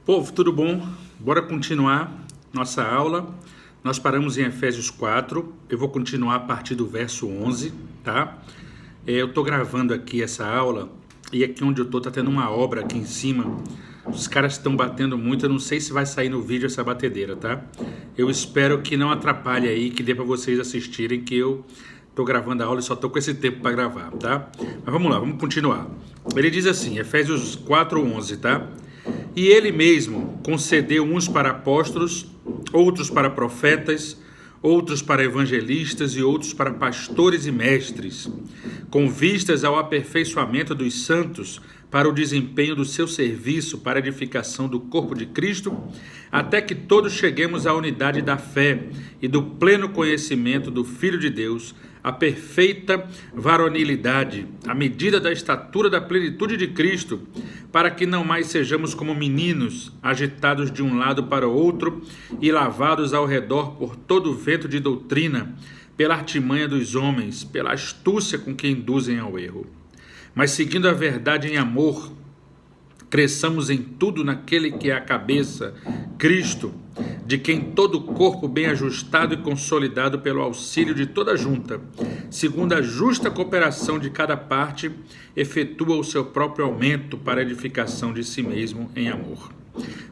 Povo, tudo bom? Bora continuar nossa aula. Nós paramos em Efésios 4. Eu vou continuar a partir do verso 11, tá? Eu tô gravando aqui essa aula e aqui onde eu tô tá tendo uma obra aqui em cima. Os caras estão batendo muito, eu não sei se vai sair no vídeo essa batedeira, tá? Eu espero que não atrapalhe aí, que dê para vocês assistirem, que eu tô gravando a aula e só tô com esse tempo para gravar, tá? Mas vamos lá, vamos continuar. Ele diz assim, Efésios 4:11, tá? E ele mesmo concedeu uns para apóstolos, outros para profetas, outros para evangelistas e outros para pastores e mestres, com vistas ao aperfeiçoamento dos santos para o desempenho do seu serviço para a edificação do corpo de Cristo, até que todos cheguemos à unidade da fé e do pleno conhecimento do Filho de Deus, a perfeita varonilidade, à medida da estatura da plenitude de Cristo, para que não mais sejamos como meninos, agitados de um lado para o outro e lavados ao redor por todo o vento de doutrina, pela artimanha dos homens, pela astúcia com que induzem ao erro. Mas seguindo a verdade em amor, cresçamos em tudo naquele que é a cabeça, Cristo, de quem todo o corpo bem ajustado e consolidado pelo auxílio de toda junta, segundo a justa cooperação de cada parte, efetua o seu próprio aumento para a edificação de si mesmo em amor.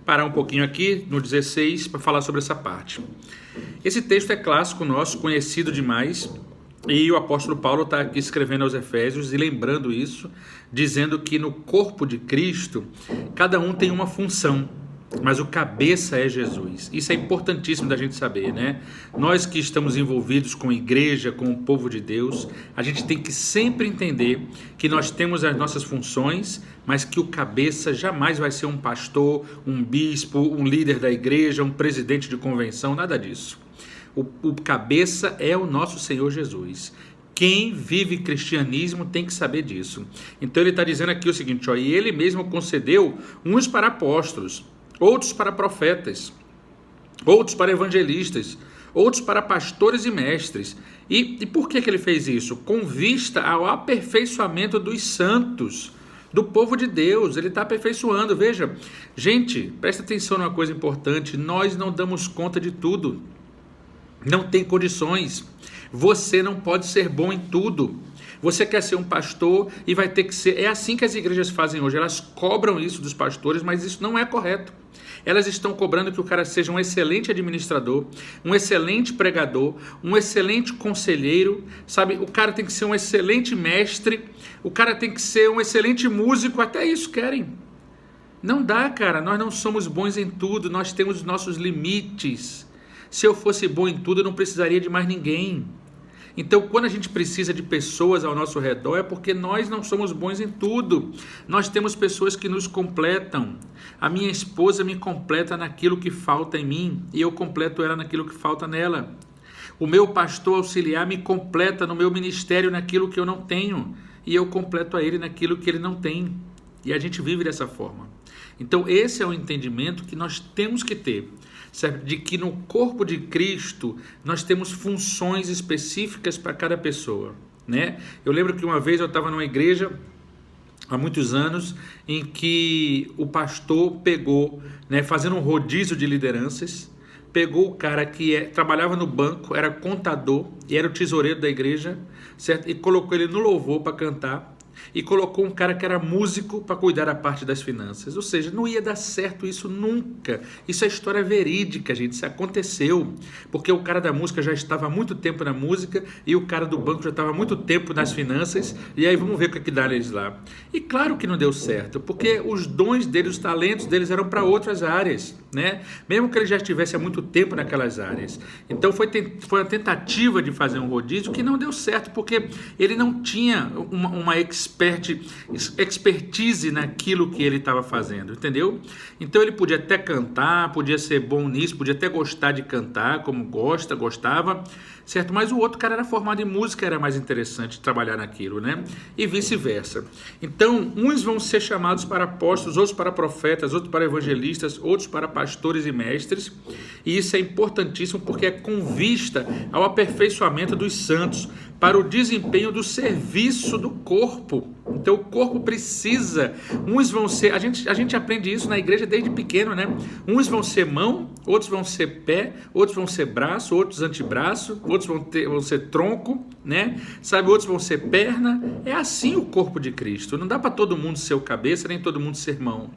Parar um pouquinho aqui no 16 para falar sobre essa parte. Esse texto é clássico nosso, conhecido demais, e o apóstolo Paulo está aqui escrevendo aos Efésios e lembrando isso, dizendo que no corpo de Cristo, cada um tem uma função, mas o cabeça é Jesus. Isso é importantíssimo da gente saber, né? Nós que estamos envolvidos com a igreja, com o povo de Deus, a gente tem que sempre entender que nós temos as nossas funções, mas que o cabeça jamais vai ser um pastor, um bispo, um líder da igreja, um presidente de convenção, nada disso. O cabeça é o nosso Senhor Jesus. Quem vive cristianismo tem que saber disso. Então ele está dizendo aqui o seguinte, ó, e ele mesmo concedeu uns para apóstolos, outros para profetas, outros para evangelistas, outros para pastores e mestres. E por que ele fez isso? Com vista ao aperfeiçoamento dos santos, do povo de Deus. Ele está aperfeiçoando. Veja, gente, presta atenção numa coisa importante, nós não damos conta de tudo. Não tem condições. Você não pode ser bom em tudo. Você quer ser um pastor e vai ter que ser... É assim que as igrejas fazem hoje. Elas cobram isso dos pastores, mas isso não é correto. Elas estão cobrando que o cara seja um excelente administrador, um excelente pregador, um excelente conselheiro, sabe? O cara tem que ser um excelente mestre, o cara tem que ser um excelente músico, até isso querem. Não dá, cara. Nós não somos bons em tudo, nós temos os nossos limites. Se eu fosse bom em tudo, eu não precisaria de mais ninguém. Então, quando a gente precisa de pessoas ao nosso redor, é porque nós não somos bons em tudo. Nós temos pessoas que nos completam. A minha esposa me completa naquilo que falta em mim, e eu completo ela naquilo que falta nela. O meu pastor auxiliar me completa no meu ministério naquilo que eu não tenho, e eu completo a ele naquilo que ele não tem. E a gente vive dessa forma. Então, esse é o entendimento que nós temos que ter. Certo? De que no corpo de Cristo nós temos funções específicas para cada pessoa, né? Eu lembro que uma vez eu estava numa igreja há muitos anos em que o pastor pegou, né, fazendo um rodízio de lideranças, pegou o cara que trabalhava no banco, era contador e era o tesoureiro da igreja, certo? E colocou ele no louvor para cantar. E colocou um cara que era músico para cuidar da parte das finanças. Ou seja, não ia dar certo isso nunca. Isso é história verídica, gente. Isso aconteceu. Porque o cara da música já estava há muito tempo na música e o cara do banco já estava há muito tempo nas finanças. E aí vamos ver o que dá neles lá. E claro que não deu certo, porque os dons deles, os talentos deles eram para outras áreas, né? Mesmo que ele já estivesse há muito tempo naquelas áreas. Então foi uma tentativa de fazer um rodízio que não deu certo, porque ele não tinha uma expertise naquilo que ele estava fazendo, entendeu? Então ele podia até cantar, podia ser bom nisso, podia até gostar de cantar, como gostava, certo? Mas o outro cara era formado em música, era mais interessante trabalhar naquilo, né? E vice-versa. Então, uns vão ser chamados para apóstolos, outros para profetas, outros para evangelistas, outros para pastores e mestres, e isso é importantíssimo porque é com vista ao aperfeiçoamento dos santos, para o desempenho do serviço do corpo. Então o corpo precisa, uns vão ser, a gente aprende isso na igreja desde pequeno, né? Uns vão ser mão, outros vão ser pé, outros vão ser braço, outros antebraço, outros vão ser tronco, né? Sabe, outros vão ser perna. É assim o corpo de Cristo. Não dá para todo mundo ser o cabeça, nem todo mundo ser mão,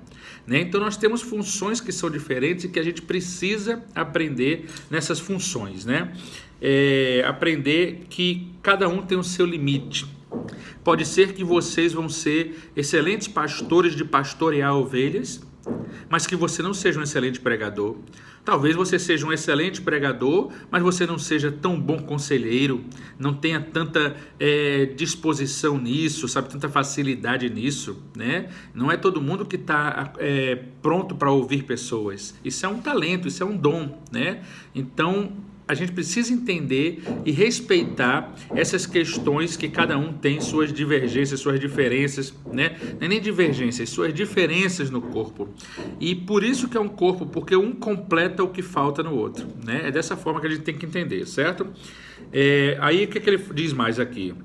né? Então nós temos funções que são diferentes e que a gente precisa aprender nessas funções, né? Aprender que cada um tem o seu limite. Pode ser que vocês vão ser excelentes pastores de pastorear ovelhas, mas que você não seja um excelente pregador. Talvez você seja um excelente pregador, mas você não seja tão bom conselheiro, não tenha tanta disposição nisso, sabe, tanta facilidade nisso, né? Não é todo mundo que está pronto para ouvir pessoas. Isso é um talento, isso é um dom, né? Então, a gente precisa entender e respeitar essas questões que cada um tem, suas divergências, suas diferenças, né? Não é nem divergências, suas diferenças no corpo. E por isso que é um corpo, porque um completa o que falta no outro, né? É dessa forma que a gente tem que entender, certo? Aí o que ele diz mais aqui?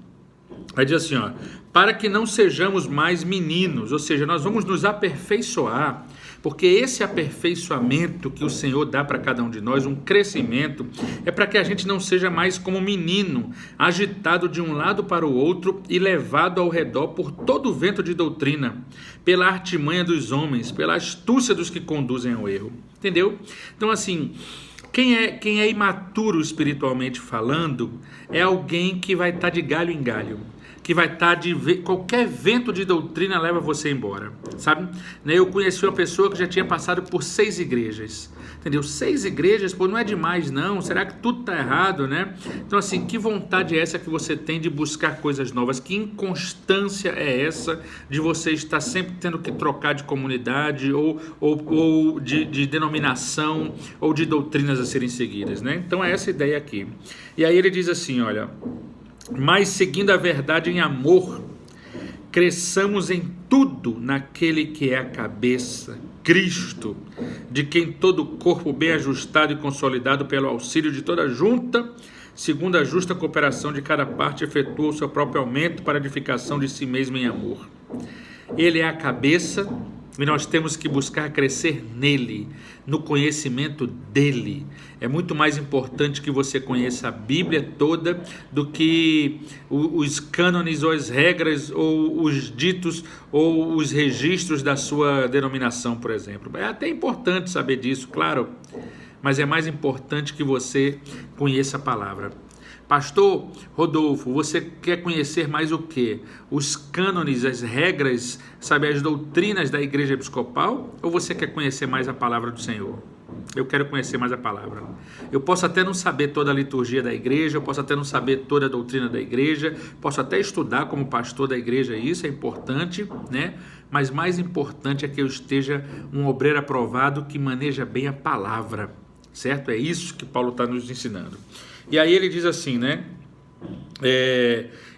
Aí diz assim, ó, para que não sejamos mais meninos, ou seja, nós vamos nos aperfeiçoar, porque esse aperfeiçoamento que o Senhor dá para cada um de nós, um crescimento, é para que a gente não seja mais como menino, agitado de um lado para o outro e levado ao redor por todo o vento de doutrina, pela artimanha dos homens, pela astúcia dos que conduzem ao erro. Entendeu? Então, assim, quem é imaturo espiritualmente falando é alguém que vai estar de galho em galho, que vai estar qualquer vento de doutrina leva você embora, sabe? Eu conheci uma pessoa que já tinha passado por 6 igrejas, entendeu? 6 igrejas, pô, não é demais não, será que tudo está errado, né? Então, assim, que vontade é essa que você tem de buscar coisas novas? Que inconstância é essa de você estar sempre tendo que trocar de comunidade ou de denominação ou de doutrinas a serem seguidas, né? Então é essa a ideia aqui. E aí ele diz assim, olha, mas seguindo a verdade em amor, cresçamos em tudo naquele que é a cabeça, Cristo, de quem todo o corpo bem ajustado e consolidado pelo auxílio de toda junta, segundo a justa cooperação de cada parte, efetua o seu próprio aumento para a edificação de si mesmo em amor. Ele é a cabeça e nós temos que buscar crescer nele, no conhecimento dele. É muito mais importante que você conheça a Bíblia toda do que os cânones ou as regras ou os ditos ou os registros da sua denominação, por exemplo. É até importante saber disso, claro, mas é mais importante que você conheça a palavra. Pastor Rodolfo, você quer conhecer mais o quê? Os cânones, as regras, sabe, as doutrinas da igreja episcopal? Ou você quer conhecer mais a palavra do Senhor? Eu quero conhecer mais a palavra. Eu posso até não saber toda a liturgia da igreja, eu posso até não saber toda a doutrina da igreja, posso até estudar como pastor da igreja, isso é importante, né? Mas mais importante é que eu esteja um obreiro aprovado que maneja bem a palavra, certo? É isso que Paulo está nos ensinando. E aí ele diz assim, né?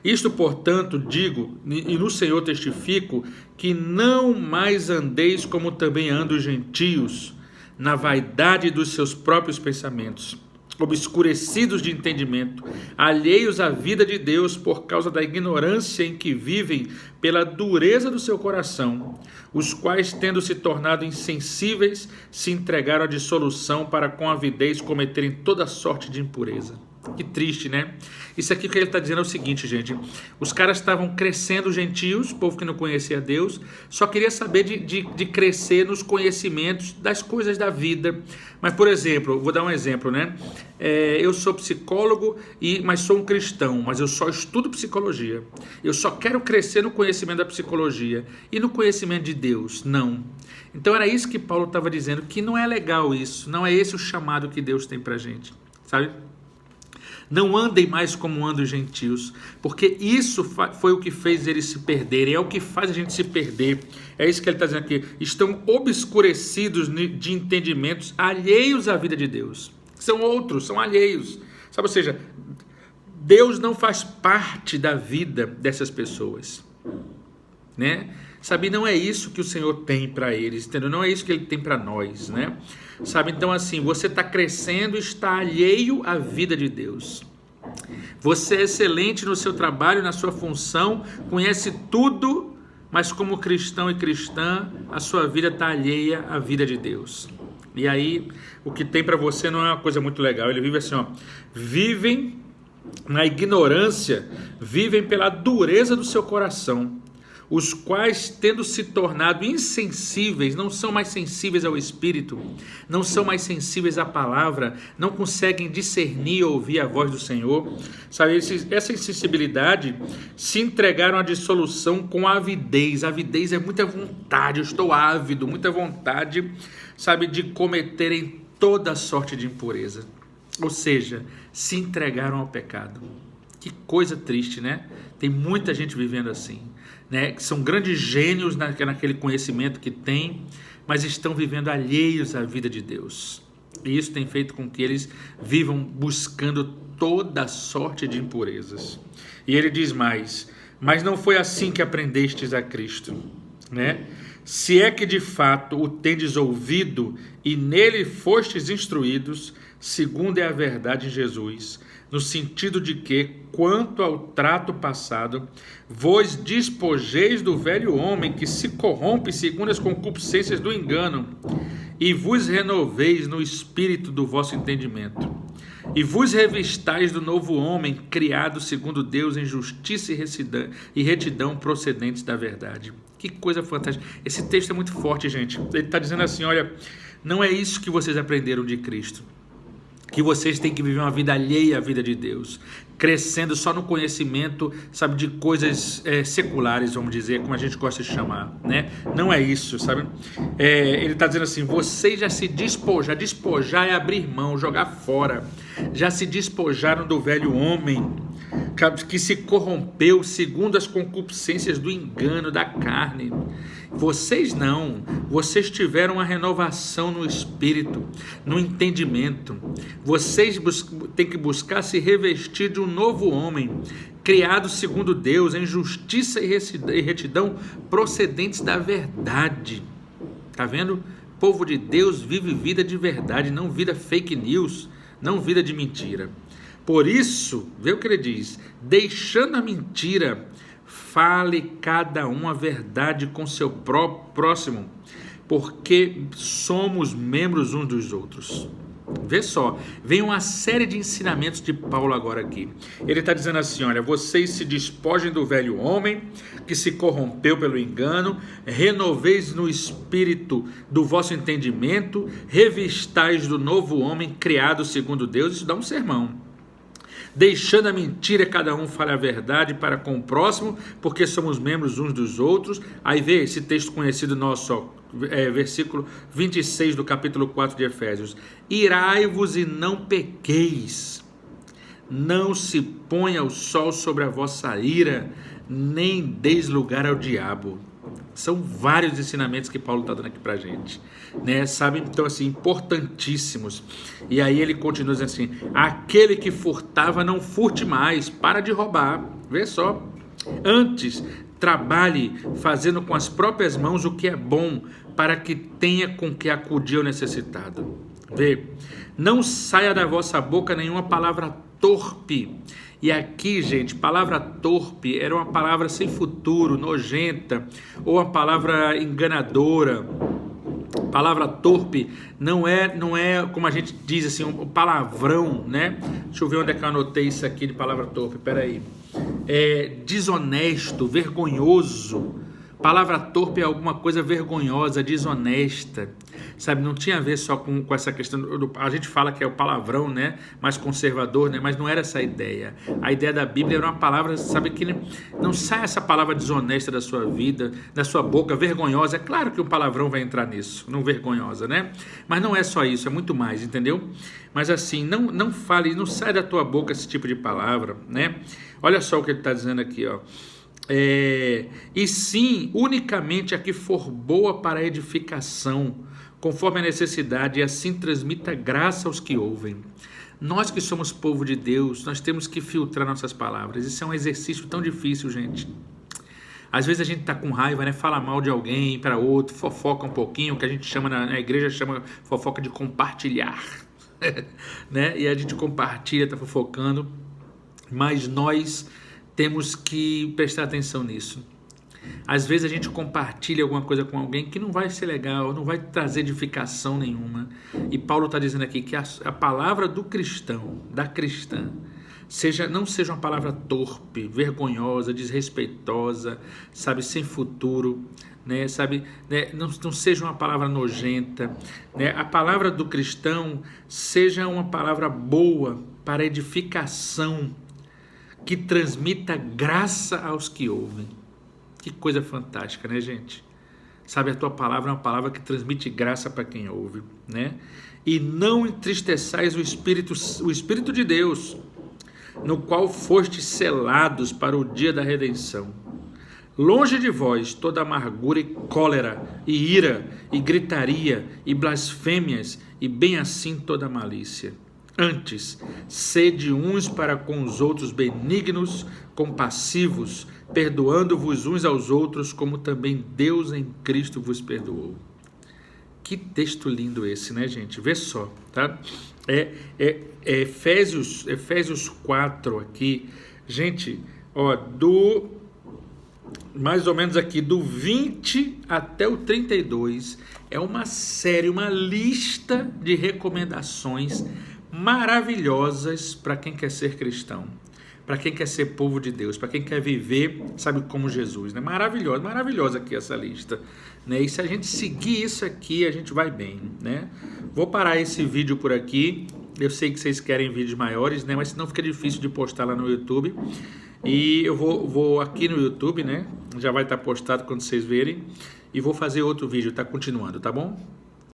Isto, portanto, digo, e no Senhor testifico, que não mais andeis como também andam os gentios, na vaidade dos seus próprios pensamentos, obscurecidos de entendimento, alheios à vida de Deus por causa da ignorância em que vivem pela dureza do seu coração, os quais, tendo se tornado insensíveis, se entregaram à dissolução para com avidez cometerem toda sorte de impureza. Que triste, né? Isso aqui que ele está dizendo é o seguinte, gente. Os caras estavam crescendo gentios, povo que não conhecia Deus, só queria saber de crescer nos conhecimentos das coisas da vida. Mas, por exemplo, vou dar um exemplo, né? Eu sou psicólogo, mas sou um cristão, mas eu só estudo psicologia. Eu só quero crescer no conhecimento da psicologia e no conhecimento de Deus. Não. Então era isso que Paulo estava dizendo, que não é legal isso, não é esse o chamado que Deus tem pra gente, sabe? Não andem mais como andam os gentios, porque isso foi o que fez eles se perderem, é o que faz a gente se perder. É isso que ele está dizendo aqui. Estão obscurecidos de entendimentos alheios à vida de Deus. São outros, são alheios. Sabe, ou seja, Deus não faz parte da vida dessas pessoas, né? Sabe, não é isso que o Senhor tem para eles, entendeu? Não é isso que Ele tem para nós, né? Sabe, então assim, você está crescendo e está alheio à vida de Deus. Você é excelente no seu trabalho, na sua função, conhece tudo, mas como cristão e cristã, a sua vida está alheia à vida de Deus. E aí, o que tem para você não é uma coisa muito legal. Ele vive assim, ó, vivem na ignorância, vivem pela dureza do seu coração, os quais, tendo se tornado insensíveis, não são mais sensíveis ao Espírito, não são mais sensíveis à palavra, não conseguem discernir e ouvir a voz do Senhor. Sabe, essa insensibilidade se entregaram à dissolução com avidez. Avidez é muita vontade, eu estou ávido, muita vontade, sabe, de cometerem toda sorte de impureza. Ou seja, se entregaram ao pecado. Que coisa triste, né? Tem muita gente vivendo assim, né? Que são grandes gênios naquele conhecimento que têm, mas estão vivendo alheios à vida de Deus. E isso tem feito com que eles vivam buscando toda sorte de impurezas. E ele diz mais, mas não foi assim que aprendestes a Cristo, né? Se é que de fato o tendes ouvido e nele fostes instruídos, segundo é a verdade em Jesus, no sentido de que, quanto ao trato passado, vos despojeis do velho homem que se corrompe segundo as concupiscências do engano, e vos renoveis no espírito do vosso entendimento, e vos revistais do novo homem, criado segundo Deus em justiça e retidão procedentes da verdade. Que coisa fantástica. Esse texto é muito forte, gente. Ele está dizendo assim, olha, não é isso que vocês aprenderam de Cristo, que vocês têm que viver uma vida alheia à vida de Deus, crescendo só no conhecimento, sabe, de coisas seculares, vamos dizer, como a gente gosta de chamar, né? Não é isso, sabe? Ele está dizendo assim, vocês já se despojaram, despojar é abrir mão, jogar fora, já se despojaram do velho homem, que se corrompeu segundo as concupiscências do engano da carne. Vocês não, vocês tiveram uma renovação no espírito, no entendimento. Vocês têm que buscar se revestir de um novo homem, criado segundo Deus, em justiça e retidão procedentes da verdade. Tá vendo? O povo de Deus vive vida de verdade, não vida fake news, não vida de mentira. Por isso, vê o que ele diz, deixando a mentira, fale cada um a verdade com seu próximo, porque somos membros uns dos outros. Vê só, vem uma série de ensinamentos de Paulo agora aqui. Ele está dizendo assim, olha, vocês se despojem do velho homem, que se corrompeu pelo engano, renoveis no espírito do vosso entendimento, revistais do novo homem criado segundo Deus. Isso dá um sermão. Deixando a mentira, cada um fale a verdade para com o próximo, porque somos membros uns dos outros. Aí vê esse texto conhecido nosso, ó, versículo 26 do capítulo 4 de Efésios. Irai-vos e não pequeis, não se ponha o sol sobre a vossa ira, nem deis lugar ao diabo. São vários ensinamentos que Paulo está dando aqui para a gente, né? Sabe? Então, assim, importantíssimos. E aí ele continua dizendo assim, aquele que furtava não furte mais, para de roubar, vê só. Antes, trabalhe fazendo com as próprias mãos o que é bom, para que tenha com que acudir ao necessitado. Vê, não saia da vossa boca nenhuma palavra torpe. E aqui, gente, palavra torpe era uma palavra sem futuro, nojenta, ou uma palavra enganadora. Palavra torpe não é como a gente diz assim, um palavrão, né? Deixa eu ver onde é que eu anotei isso aqui de palavra torpe, peraí. Desonesto, vergonhoso. Palavra torpe é alguma coisa vergonhosa, desonesta, sabe? Não tinha a ver só com essa questão, a gente fala que é o palavrão, né? Mais conservador, né? Mas não era essa a ideia. A ideia da Bíblia era uma palavra, sabe, que não sai essa palavra desonesta da sua vida, da sua boca, vergonhosa. É claro que o palavrão vai entrar nisso, não vergonhosa, né? Mas não é só isso, é muito mais, entendeu? Mas assim, não fale, não sai da tua boca esse tipo de palavra, né? Olha só o que ele está dizendo aqui, ó. E sim, unicamente a que for boa para a edificação, conforme a necessidade, e assim transmita graça aos que ouvem. Nós que somos povo de Deus, nós temos que filtrar nossas palavras. Isso é um exercício tão difícil, gente. Às vezes a gente está com raiva, né? Fala mal de alguém para outro, fofoca um pouquinho, o que a gente chama na igreja, chama fofoca de compartilhar. Né? E a gente compartilha, está fofocando. mas nós temos que prestar atenção nisso. Às vezes a gente compartilha alguma coisa com alguém que não vai ser legal, não vai trazer edificação nenhuma. E Paulo está dizendo aqui que a palavra do cristão, da cristã, não seja uma palavra torpe, vergonhosa, desrespeitosa, sabe, sem futuro, né, sabe, né, não seja uma palavra nojenta, né, a palavra do cristão seja uma palavra boa para edificação, que transmita graça aos que ouvem. Que coisa fantástica, né, gente? Sabe, a tua palavra é uma palavra que transmite graça para quem ouve, né? E não entristeçais o Espírito de Deus, no qual fostes selados para o dia da redenção. Longe de vós toda amargura e cólera, e ira, e gritaria, e blasfêmias, e bem assim toda malícia. Antes, sede uns para com os outros benignos, compassivos, perdoando-vos uns aos outros, como também Deus em Cristo vos perdoou. Que texto lindo esse, né, gente? Vê só, tá? Efésios 4 aqui, gente, ó, mais ou menos aqui do 20 até o 32, é uma série, uma lista de recomendações maravilhosas para quem quer ser cristão, para quem quer ser povo de Deus, para quem quer viver, sabe, como Jesus, né? Maravilhosa aqui essa lista, né? E se a gente seguir isso aqui, a gente vai bem, né? Vou parar esse vídeo por aqui. Eu sei que vocês querem vídeos maiores, né? Mas senão fica difícil de postar lá no YouTube. E eu vou aqui no YouTube, né? Já vai estar postado quando vocês verem. E vou fazer outro vídeo, tá continuando, tá bom?